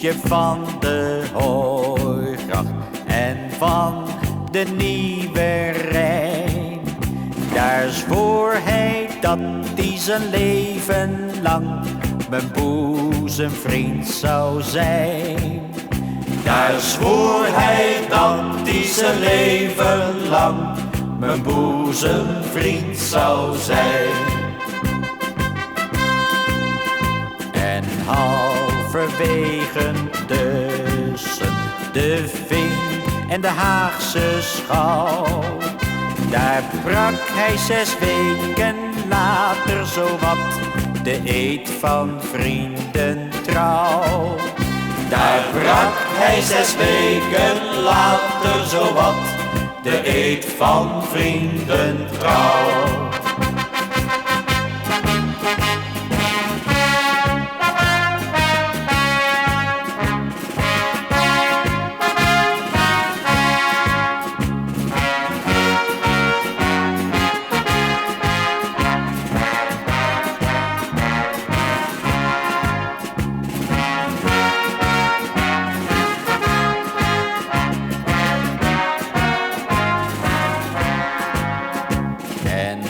hoekje van de Hooigracht en van de Nieuwe Rijn. Daar zwoer hij dat hij zijn leven lang mijn boezemvriend zou zijn. Daar zwoer hij dat hij zijn leven lang mijn boezemvriend zou zijn. En halverwege tussen de Veen en de Haagse Schouw, daar brak hij 6 weken later zowat de eed van vriendentrouw. Daar brak hij 6 weken later zowat de eed van vriendentrouw.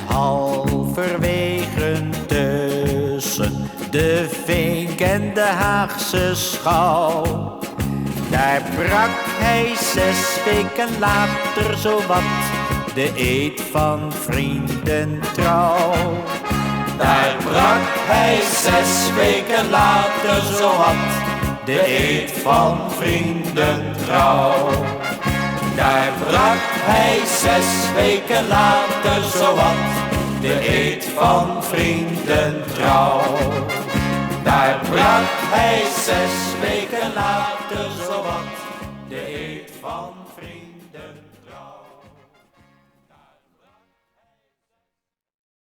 Halverwege tussen de Veen en de Haagse Schouw, daar brak hij 6 weken later zowat de eed van vriendentrouw. Daar brak hij 6 weken later zowat de eed van vriendentrouw. Daar brak hij 6 weken later zowat de eed van vriendentrouw. Daar brak hij 6 weken later zowat de eed van vriendentrouw.